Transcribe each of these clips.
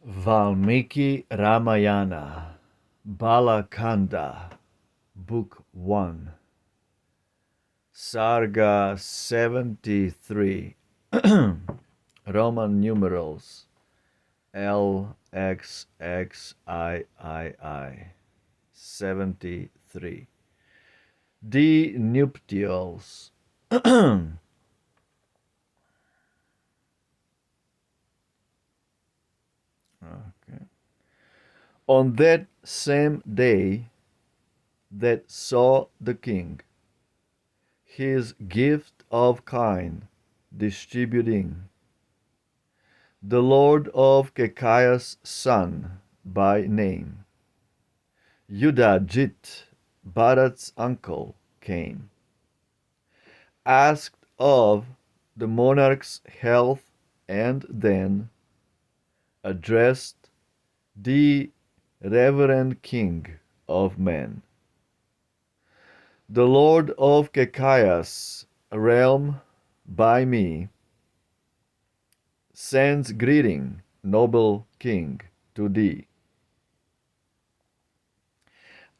Valmiki Ramayana, Bala Kanda, Book 1, Sarga 73, Roman numerals LXXIII, 73. The Nuptials. Okay. On that same day that saw the king his gift of kind distributing, the lord of Kekaya's son by name, Yudhajit, Bharat's uncle, came, asked of the monarch's health, and then addressed the reverend king of men. The lord of Kekaya's realm by me sends greeting, noble king, to thee.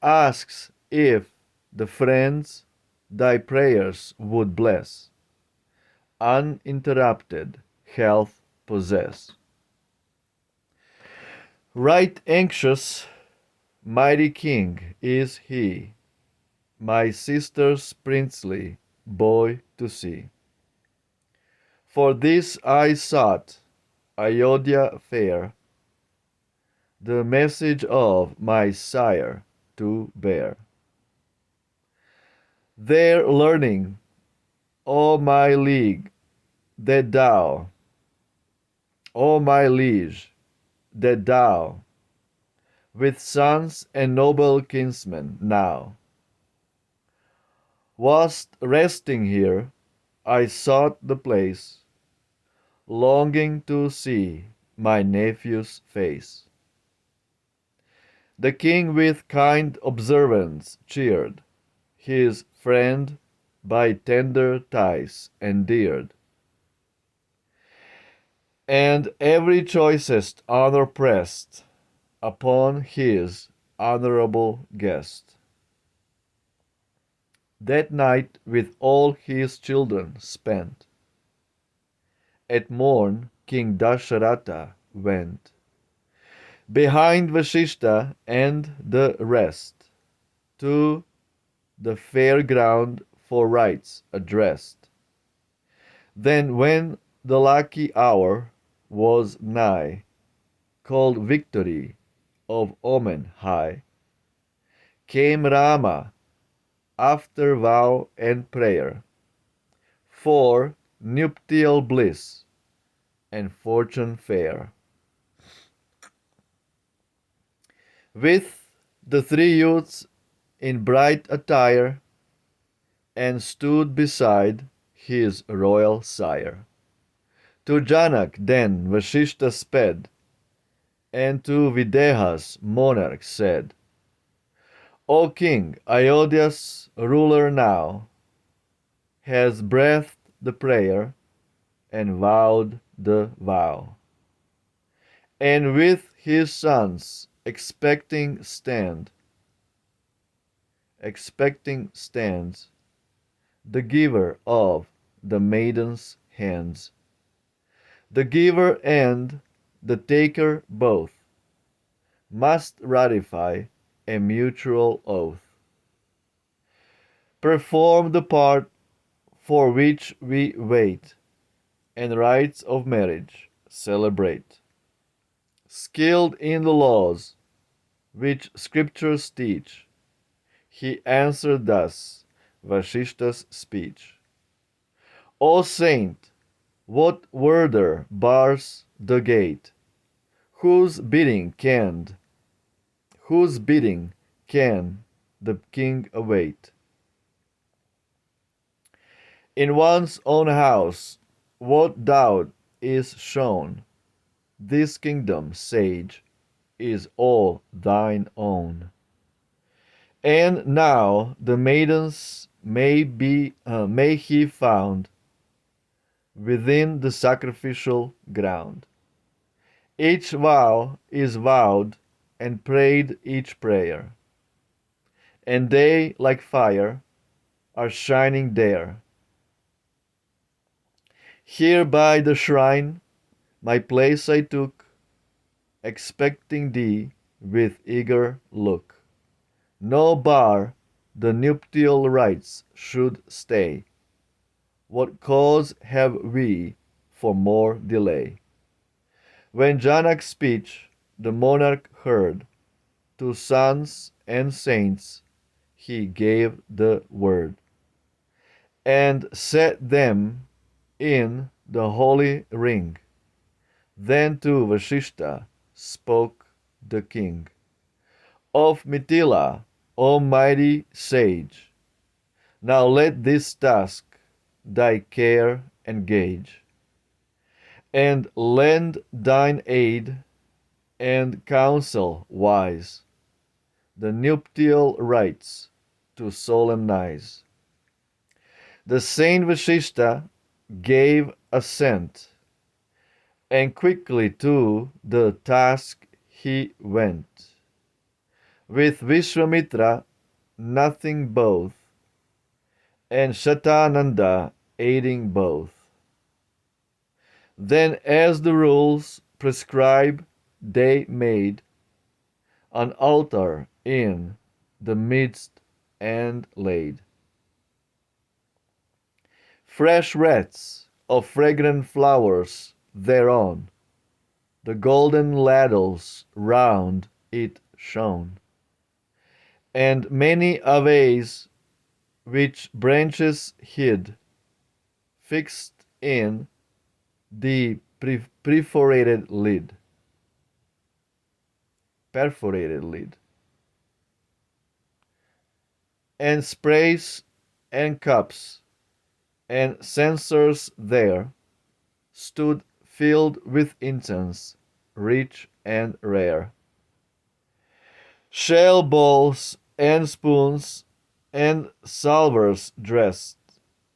Asks if the friends thy prayers would bless, uninterrupted health possess. Right anxious, mighty king is he, my sister's princely boy to see. For this I sought, Ayodhya fair, the message of my sire to bear. There learning, O my league, that thou, O my liege, that thou, with sons and noble kinsmen now, wast resting here, I sought the place, longing to see my nephew's face. The king with kind observance cheered his friend by tender ties endeared, and every choicest honor pressed upon his honorable guest. That night with all his children spent, at morn King Dasharatha went behind Vasishta and the rest to the fair ground for rites addressed. Then when the lucky hour was nigh, called victory of omen high, came Rama after vow and prayer for nuptial bliss and fortune fair. With the three youths in bright attire, and stood beside his royal sire. To Janak then Vasishta sped, and to Videha's monarch said, O king, Ayodhya's ruler now has breathed the prayer and vowed the vow, and with his sons expecting stands the giver of the maiden's hands. The giver and the taker both must ratify a mutual oath. Perform the part for which we wait, and rites of marriage celebrate. Skilled in the laws which scriptures teach, he answered thus Vasishta's speech. O saint, what warder bars the gate, whose bidding can the king await? In one's own house what doubt is shown? This kingdom, sage, is all thine own. And now the maidens may he found within the sacrificial ground, Each vow is vowed and prayed each prayer, and they, like fire, are shining there. Here by the shrine my place I took, expecting thee with eager look. No bar the nuptial rites should stay. What cause have we for more delay? When Janak's speech the monarch heard, to sons and saints he gave the word, and set them in the holy ring. Then to Vashishta spoke the king. Of Mithila, O mighty sage, now let this task thy care engage, and lend thine aid and counsel wise, the nuptial rites to solemnize. The saint Vashishta gave assent, and quickly to the task he went. With Vishwamitra nothing both, and Shatananda aiding both. Then as the rules prescribe they made an altar in the midst and laid fresh wreaths of fragrant flowers thereon, the golden ladles round it shone, and many a vase which branches hid, fixed in the perforated lid. Perforated lid. And sprays and cups and censers there stood filled with incense, rich and rare. Shell bowls and spoons and salvers dressed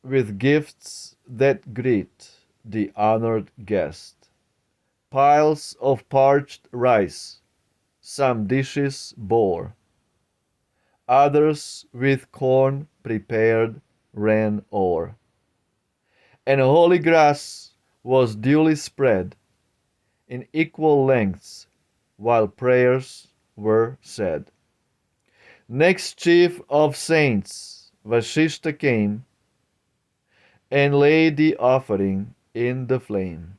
with gifts that greet the honored guest. Piles of parched rice some dishes bore, others with corn prepared ran o'er, and holy grass was duly spread in equal lengths while prayers were said. Next chief of saints Vashishta came and laid the offering in the flame.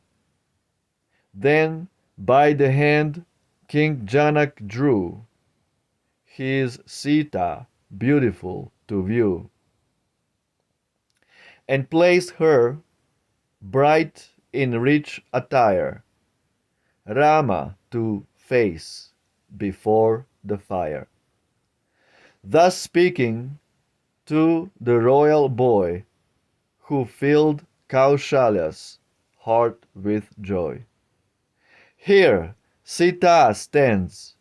Then by the hand King Janak drew his Sita beautiful to view, and placed her bright in rich attire, Rama to face before the fire. Thus speaking to the royal boy, who filled Kaushalya's heart with joy. Here Sita stands,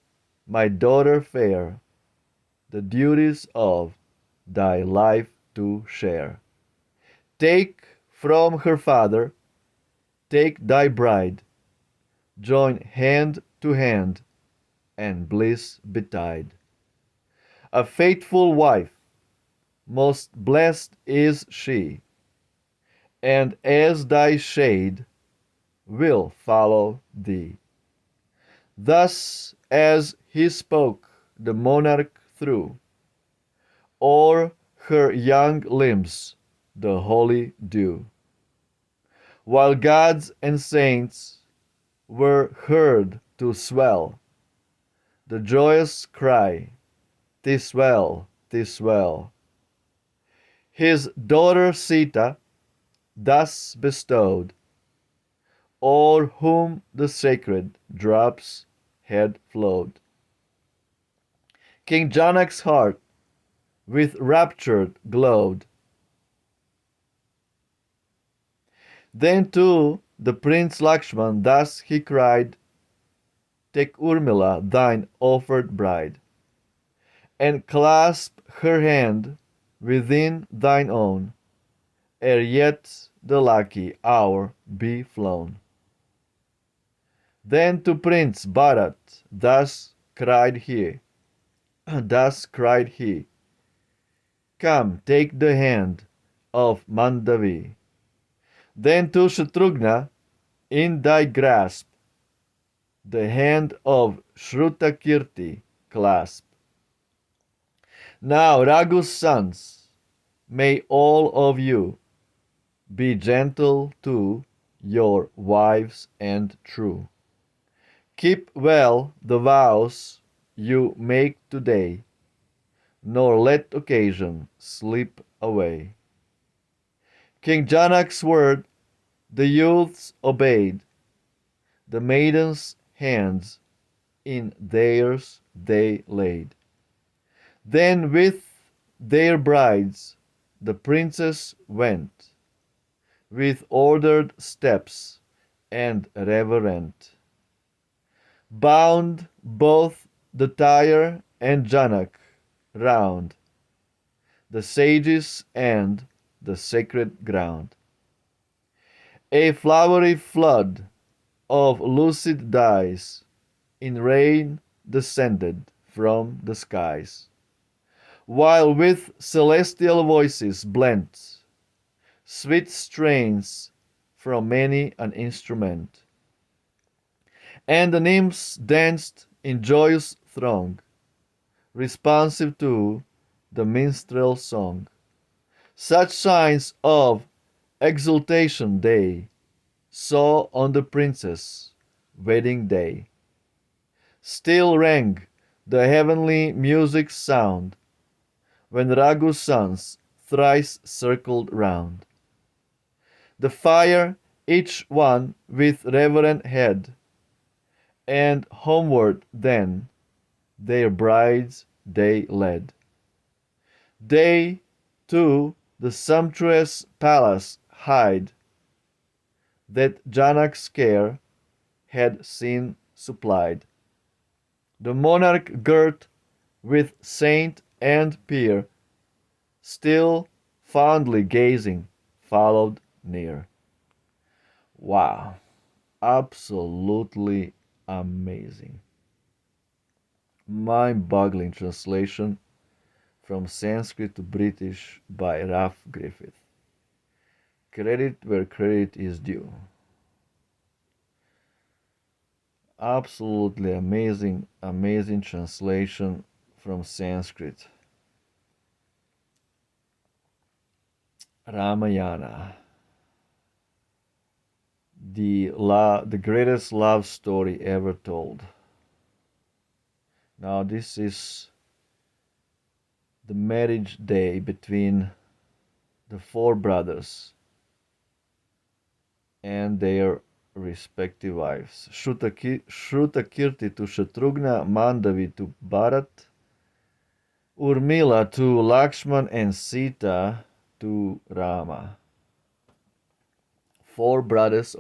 my daughter fair, the duties of thy life to share. Take from her father, take thy bride, join hand to hand, and bliss betide. A faithful wife, most blessed is she, and as thy shade will follow thee. Thus as he spoke, the monarch threw o'er her young limbs the holy dew, while gods and saints were heard to swell the joyous cry, "'Tis well, 'tis well." His daughter Sita, thus bestowed, o'er whom the sacred drops had flowed, King Janak's heart with rapture glowed. Then to the Prince Lakshman thus he cried, "Take Urmila, thine offered bride, and clasp her hand within thine own, ere yet the lucky hour be flown." Then to Prince Bharat thus cried he, come, take the hand of Mandavi. Then to Shatrughna, in thy grasp, the hand of Shrutakirti clasp. Now, Raghu's sons, may all of you be gentle to your wives and true. Keep well the vows you make today, nor let occasion slip away. King Janak's word the youths obeyed, the maidens' hands in theirs they laid. Then with their brides the princes went, with ordered steps and reverent. Bound both the Tyre and Janak round the sages and the sacred ground. A flowery flood of lucid dyes in rain descended from the skies, while with celestial voices blent sweet strains from many an instrument, and the nymphs danced in joyous throng, responsive to the minstrel's song. Such signs of exultation they saw on the princess' wedding day. Still rang the heavenly music's sound when Raghu's sons thrice circled round the fire, each one with reverent head, and homeward then their brides they led. They to the sumptuous palace hied that Janak's care had seen supplied. The monarch girt with saint and peer, still fondly gazing, followed near. Wow, absolutely amazing. Mind-boggling translation from Sanskrit to British by Ralph Griffith. Credit where credit is due. Absolutely amazing, amazing translation from Sanskrit. Ramayana. The greatest love story ever told. Now this is the marriage day between the four brothers and their respective wives. Shrutakirti to Shatrughna, Mandavi to Bharat, Urmila to Lakshman, and Sita to Rama. Four brothers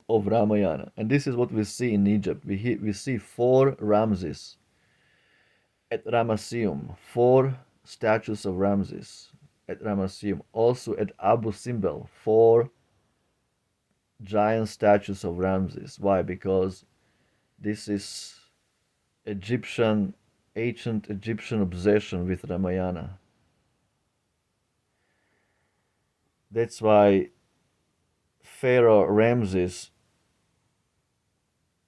of Ramayana. And this is what we see in Egypt. We see four Ramses at Ramesseum, four statues of Ramses at Ramesseum. Also at Abu Simbel, four giant statues of Ramses. Why? Because this is ancient Egyptian obsession with Ramayana. That's why Pharaoh Ramses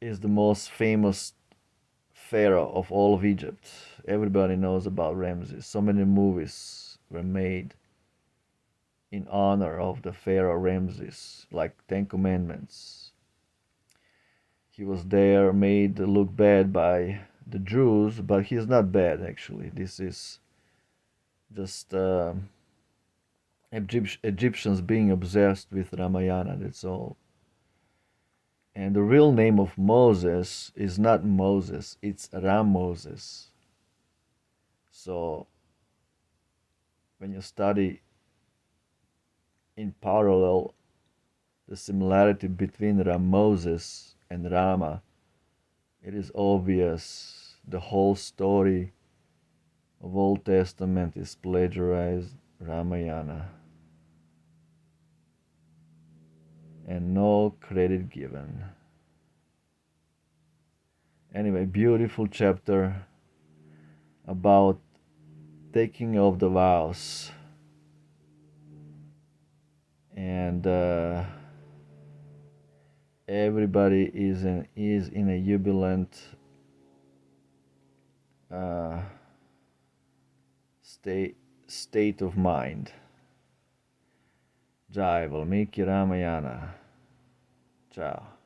is the most famous pharaoh of all of Egypt. Everybody knows about Ramses. So many movies were made in honor of the Pharaoh Ramses, like Ten Commandments. He was there, made look bad by the Jews, but he's not bad actually. This is just Egyptians being obsessed with Ramayana, that's all. And the real name of Moses is not Moses, it's Ram Moses. So when you study in parallel the similarity between Ram Moses and Rama, it is obvious the whole story of Old Testament is plagiarized Ramayana. And no credit given. Anyway, beautiful chapter about taking of the vows, and everybody is in a jubilant uh, state state of mind. Jai Valmiki Ramayana. Ciao.